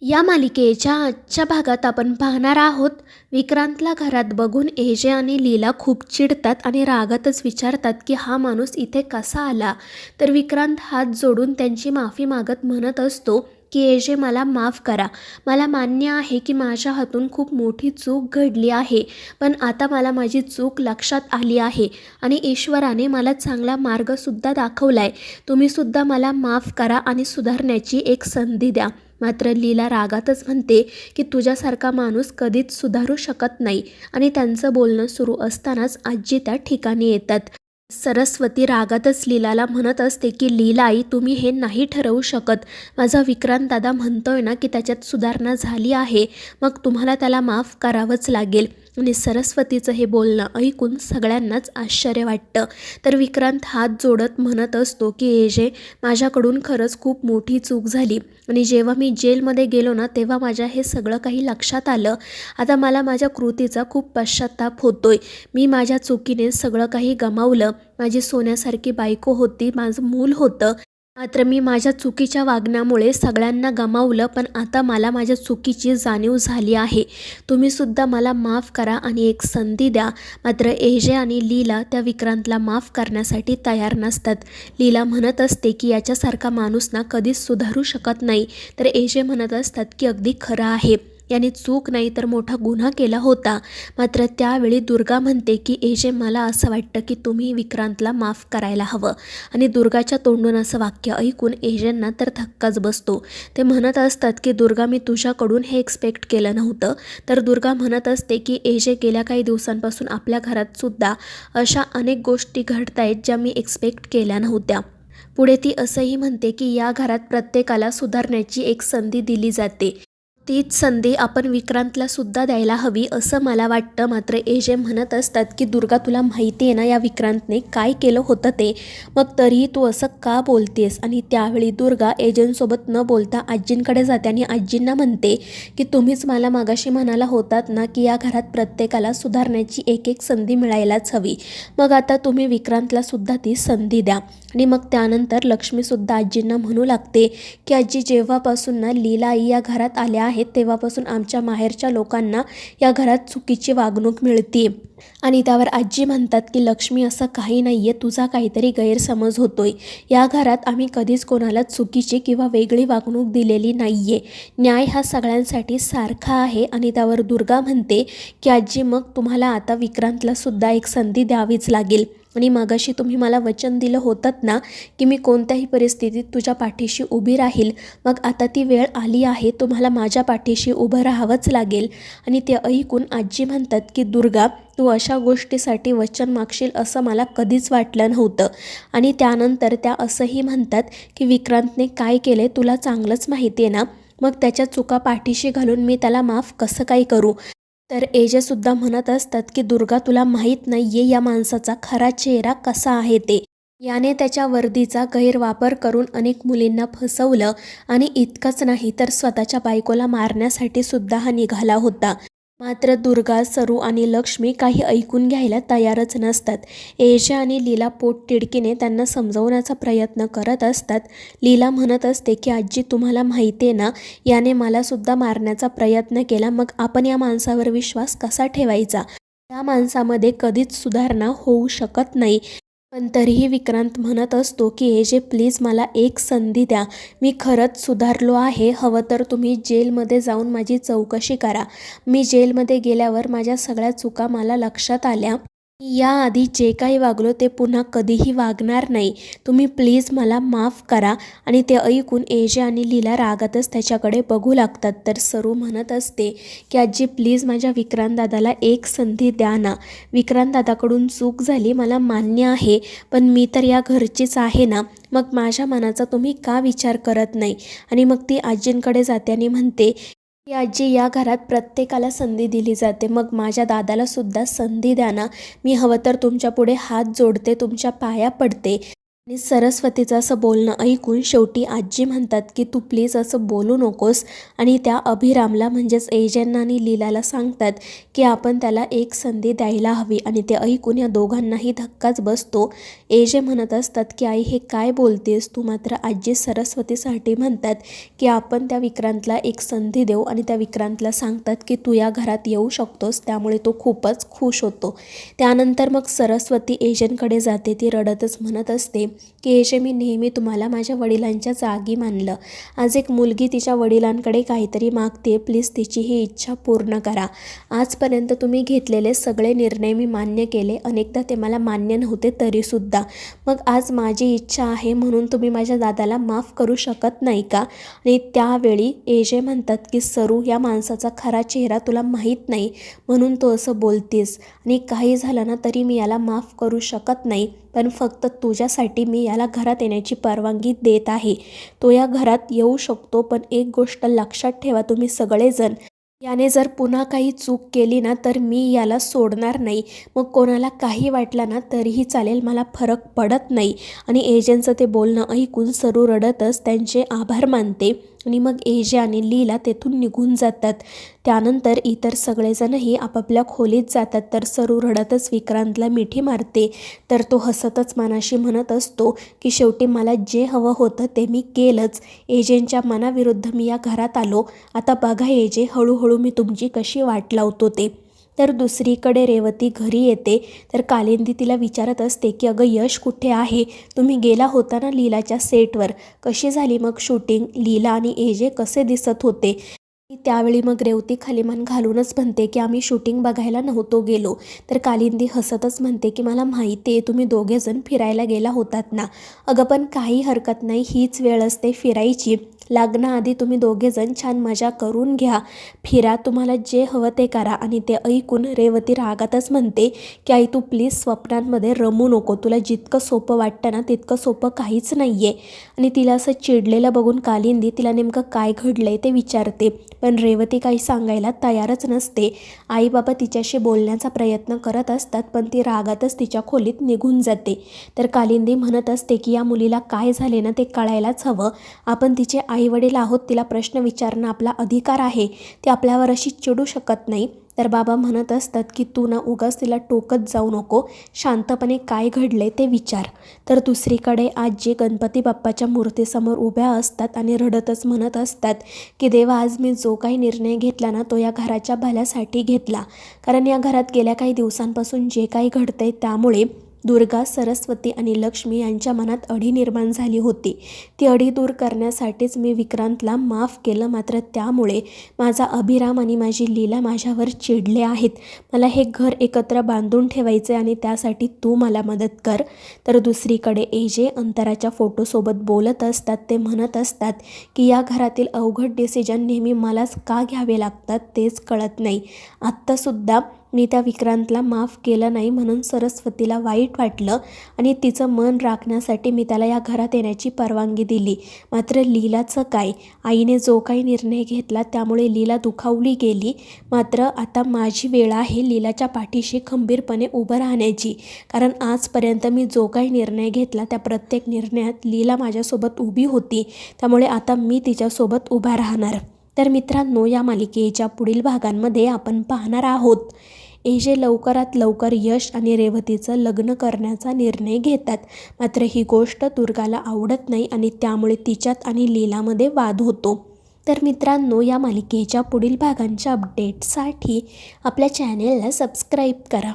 या मालिकेच्या आजच्या भागात आपण पाहणार आहोत. विक्रांतला घरात बघून एजे आणि लीला खूप चिडतात आणि रागातच विचारतात की हा माणूस इथे कसा आला. तर विक्रांत हात जोडून त्यांची माफी मागत म्हणत असतो की एजे मला माफ करा. मला मान्य आहे की माझ्या हातून खूप मोठी चूक घडली आहे, पण आता मला माझी चूक लक्षात आली आहे आणि ईश्वराने मला चांगला मार्गसुद्धा दाखवलाय. तुम्हीसुद्धा मला माफ करा आणि सुधारण्याची एक संधी द्या. मात्र लीला रागातच म्हणते की तुझ्यासारखा माणूस कधीच सुधारू शकत नाही आणि त्यांचं बोलणं सुरू असतानाच आजी त्या ठिकाणी येतात. सरस्वती रागातच लीलाला म्हणत असते की लीलाई, तुम्ही हे नाही ठरवू शकत. माझा विक्रांत दादा म्हणतोय ना की त्याच्यात सुधारणा झाली आहे, मग तुम्हाला त्याला माफ करावंच लागेल. आणि सरस्वतीचं हे बोलणं ऐकून सगळ्यांनाच आश्चर्य वाटतं. तर विक्रांत हात जोडत म्हणत असतो की एजे, माझ्याकडून खरंच खूप मोठी चूक झाली आणि जेव्हा मी जेलमध्ये गेलो ना तेव्हा माझ्या हे सगळं काही लक्षात आलं. आता मला माझ्या कृतीचा खूप पश्चाताप होतोय. मी माझ्या चुकीने सगळं काही गमावलं. माझी सोन्यासारखी बायको होती, माझं मूल होतं. मात्र मी माझ्या चुकीच्या वागण्यामुळे सगळ्यांना गमावलं, पण आता मला माझ्या चुकीची जाणीव झाली आहे. तुम्हीसुद्धा मला माफ करा आणि एक संधी द्या. मात्र एजे आणि लीला त्या विक्रांतला माफ करण्यासाठी तयार नसतात. लीला म्हणत असते की याच्यासारखा माणूस ना कधीच सुधारू शकत नाही. तर एजे म्हणत असतात की अगदी खरं आहे, याने चूक नाही तर मोठा गुन्हा केला होता. मात्र त्यावेळी दुर्गा म्हणते की एजे, मला असं वाटतं की तुम्ही विक्रांतला माफ करायला हवं. आणि दुर्गाच्या तोंडून असं वाक्य ऐकून एजेंना तर धक्काच बसतो. ते म्हणत असतात की दुर्गा, मी तुझ्याकडून हे एक्सपेक्ट केलं नव्हतं. तर दुर्गा म्हणत असते की एजे, गेल्या काही दिवसांपासून आपल्या घरात सुद्धा अशा अनेक गोष्टी घडत आहेत ज्या मी एक्सपेक्ट केल्या नव्हत्या. पुढे ती असंही म्हणते की या घरात प्रत्येकाला सुधारण्याची एक संधी दिली जाते. तीच संधी आपण विक्रांतला सुद्धा द्यायला हवी असं मला वाटतं. मात्र एजे म्हणत असतात की दुर्गा, तुला माहिती आहे ना या विक्रांतने काय केलं होतं ते, मग तरीही तू असं का बोलतेस. आणि त्यावेळी दुर्गा एजेंसोबत न बोलता आजींकडे जाते आणि आजींना म्हणते की तुम्हीच मला मागाशी म्हणाला होतात ना की या घरात प्रत्येकाला सुधारण्याची एक एक संधी मिळायलाच हवी. मग आता तुम्ही विक्रांतला सुद्धा ती संधी द्या. आणि मग त्यानंतर लक्ष्मीसुद्धा आजींना म्हणू लागते की आजी, जेव्हापासून ना लीलाई या घरात आल्या आहेत तेव्हापासून आमच्या माहेरच्या लोकांना या घरात चुकीची वागणूक मिळते. आणि त्यावर आजी म्हणतात की लक्ष्मी, असं काही नाही आहे, तुझा काहीतरी गैरसमज होतोय. या घरात आम्ही कधीच कोणाला चुकीची किंवा वेगळी वागणूक दिलेली नाही आहे. न्याय हा सगळ्यांसाठी सारखा आहे. आणि त्यावर दुर्गा म्हणते की आजी, मग तुम्हाला आता विक्रांतला सुद्धा एक संधी द्यावीच लागेल. आणि मगाशी तुम्ही मला वचन दिलं होतं ना की मी कोणत्याही परिस्थितीत तुझ्या पाठीशी उभी राहील, मग आता ती वेळ आली आहे, तुम्हाला माझ्या पाठीशी उभं राहावंच लागेल. आणि ते ऐकून आजी म्हणतात की दुर्गा, तू अशा गोष्टीसाठी वचन मागशील असं मला कधीच वाटलं नव्हतं. आणि त्यानंतर त्या असंही म्हणतात की विक्रांतने काय केले तुला चांगलंच माहिती आहे ना, मग त्याच्या चुका पाठीशी घालून मी त्याला माफ कसं काय करू. तर एजेसुद्धा म्हणत असतात की दुर्गा, तुला माहीत नाही आहे या माणसाचा खरा चेहरा कसा आहे ते. याने त्याच्या वर्दीचा गैरवापर करून अनेक मुलींना फसवलं आणि इतकंच नाही तर स्वतःच्या बायकोला मारण्यासाठी सुद्धा हा निघाला होता. मात्र दुर्गा, सरू आणि लक्ष्मी काही ऐकून घ्यायला तयारच नसतात. एजे आणि लीला पोटतिडकीने त्यांना समजवण्याचा प्रयत्न करत असतात. लीला म्हणत असते की आजी, तुम्हाला माहिती आहे ना, याने मला सुद्धा मारण्याचा प्रयत्न केला, मग आपण या माणसावर विश्वास कसा ठेवायचा. या माणसामध्ये कधीच सुधारणा होऊ शकत नाही. पण तरीही विक्रांत म्हणत असतो की एजे, प्लीज मला एक संधी द्या. मी खरंच सुधारलो आहे. हवं तर तुम्ही जेलमध्ये जाऊन माझी चौकशी करा. मी जेलमध्ये गेल्यावर माझ्या सगळ्या चुका मला लक्षात आल्या. मी याआधी जे काही वागलो ते पुन्हा कधीही वागणार नाही. तुम्ही प्लीज मला माफ करा. आणि ते ऐकून एजे आणि लीला रागातच त्याच्याकडे बघू लागतात. तर सरू म्हणत असते की आजी, प्लीज माझ्या विक्रांत दादाला एक संधी द्या ना. विक्रांत दादाकडून चूक झाली, मला मान्य आहे, पण मी तर या घरचीच आहे ना, मग माझ्या मनाचा तुम्ही का विचार करत नाही. आणि मग ती आजींकडे जाते आणि म्हणते की आजी, या घरात प्रत्येकाला संधी दिली जाते, मग माझ्या दादाला सुद्धा संधी द्या ना. मी हवं तर तुमच्या पुढे हात जोडते, तुमच्या पाया पडते. आणि सरस्वतीचं असं बोलणं ऐकून शेवटी आजी म्हणतात की तू प्लीज असं बोलू नकोस आणि त्या अभिरामला म्हणजेच एजेंना आणि लीलाला सांगतात की आपण त्याला एक संधी द्यायला हवी आणि ते ऐकून या दोघांनाही धक्काच बसतो. एजे म्हणत असतात की आई हे काय बोलतेस तू, मात्र आजी सरस्वतीसाठी म्हणतात की आपण त्या विक्रांतला एक संधी देऊ आणि त्या विक्रांतला सांगतात की तू या घरात येऊ शकतोस. त्यामुळे तो खूपच खुश होतो. त्यानंतर मग सरस्वती एजेंकडे जाते. ती रडतच म्हणत असते की एजे मी नेहमी तुम्हाला माझ्या वडिलांच्या जागी मानलं. आज एक मुलगी तिच्या वडिलांकडे काहीतरी मागते, प्लीज तिची ही इच्छा पूर्ण करा. आजपर्यंत तुम्ही घेतलेले सगळे निर्णय मी मान्य केले, अनेकदा ते मला मान्य नव्हते तरीसुद्धा. मग आज माझी इच्छा आहे म्हणून तुम्ही माझ्या दादाला माफ करू शकत नाही का? आणि त्यावेळी एजे म्हणतात की सरू या माणसाचा खरा चेहरा तुला माहीत नाही म्हणून तो असं बोलतीस आणि काही झालं ना तरी मी याला माफ करू शकत नाही, पण फक्त तुझ्यासाठी मी याला घरात येण्याची परवानगी देत आहे. तो या घरात येऊ शकतो, पण एक गोष्ट लक्षात ठेवा तुम्ही सगळेजण, याने जर पुन्हा काही चूक केली ना तर मी याला सोडणार नाही. मग कोणाला काही वाटलं ना तरीही चालेल, मला फरक पडत नाही. आणि एजेंचं ते बोलणं ऐकून सरू रडतच त्यांचे आभार मानते आणि मग एजे आणि लीला तेथून निघून जातात. त्यानंतर इतर सगळेजणही आपापल्या खोलीत जातात. तर सरू रडतच विक्रांतला मिठी मारते. तर तो हसतच मनाशी म्हणत असतो की शेवटी मला जे हवं होतं ते मी केलंच. एजेंच्या मनाविरुद्ध मी या घरात आलो. आता बघा एजे, हळूहळू मी तुमची कशी वाट लावतो ते. तर दुसरीकडे रेवती घरी येते. तर कालिंदी तिला विचारत असते की अगं यश कुठे आहे? तुम्ही गेला होता ना लीलाच्या सेटवर, कशी झाली मग शूटिंग? लीला आणि एजे कसे दिसत होते? त्यावेळी मग रेवती खाली मान घालूनच म्हणते की आम्ही शूटिंग बघायला नव्हतो गेलो. तर कालिंदी हसतच म्हणते की मला माहिती आहे तुम्ही दोघेजण फिरायला गेला होतात ना. अगं पण काही हरकत नाही, हीच वेळ असते फिरायची. लग्नाआधी तुम्ही दोघेजण छान मजा करून घ्या, फिरा, तुम्हाला जे हवं ते करा. आणि ते ऐकून रेवती रागातच म्हणते की आई तू प्लीज स्वप्नांमध्ये रमू नको, तुला जितकं सोपं वाटतं ना तितकं सोपं काहीच नाही आहे. आणि तिला असं चिडलेलं बघून कालिंदी तिला नेमकं काय घडलंय ते विचारते, पण रेवती काही सांगायला तयारच नसते. आई बाबा तिच्याशी बोलण्याचा प्रयत्न करत असतात पण ती रागातच तिच्या खोलीत निघून जाते. तर कालिंदी म्हणत असते की या मुलीला काय झाले ना ते कळायलाच हवं. आपण तिचे आई वडील आहोत, तिला प्रश्न विचारणं आपला अधिकार आहे, ती आपल्यावर अशी चिडू शकत नाही. तर बाबा म्हणत असतात की तू ना उगाच तिला टोकत जाऊ नको, शांतपणे काय घडले ते विचार. तर दुसरीकडे आजी गणपती बाप्पाच्या मूर्तीसमोर उभ्या असतात आणि रडतच म्हणत असतात की देवा, आज मी जो काही निर्णय घेतला ना तो या घराच्या भल्यासाठी घेतला. कारण या घरात गेल्या काही दिवसांपासून जे काही घडतंय त्यामुळे दुर्गा, सरस्वती आणि लक्ष्मी यांच्या मनात अढी निर्माण झाली होती. ती अढी दूर करण्यासाठीच मी विक्रांतला माफ केलं, मात्र त्यामुळे माझा अभिराम आणि माझी लीला माझ्यावर चिडले आहेत. मला हे घर एकत्र बांधून ठेवायचे आणि त्यासाठी तू मला मदत कर. तर दुसरीकडे एजे अंतराच्या फोटोसोबत बोलत असतात. ते म्हणत असतात की या घरातील अवघड डिसिजन नेहमी मलाच का घ्यावे लागतात तेच कळत नाही. आत्तासुद्धा मी त्या विक्रांतला माफ केलं नाही म्हणून सरस्वतीला वाईट वाटलं आणि तिचं मन राखण्यासाठी मी त्याला या घरात येण्याची परवानगी दिली. मात्र लीलाचं काय? आईने जो काही निर्णय घेतला त्यामुळे लीला दुखावली गेली. मात्र आता माझी वेळ आहे लीलाच्या पाठीशी खंबीरपणे उभं राहण्याची. कारण आजपर्यंत मी जो काही निर्णय घेतला त्या प्रत्येक निर्णयात लीला माझ्यासोबत उभी होती. त्यामुळे आता मी तिच्यासोबत उभा राहणार. तर मित्रांनो, या मालिकेच्या पुढील भागांमध्ये आपण पाहणार आहोत एजे लवकरात लवकर यश आणि रेवतीचं लग्न करण्याचा निर्णय घेतात. मात्र ही गोष्ट दुर्गाला आवडत नाही आणि त्यामुळे तिच्यात आणि लीलामध्ये वाद होतो. तर मित्रांनो, या मालिकेच्या पुढील भागांच्या अपडेटसाठी आपल्या चॅनेलला सबस्क्राईब करा.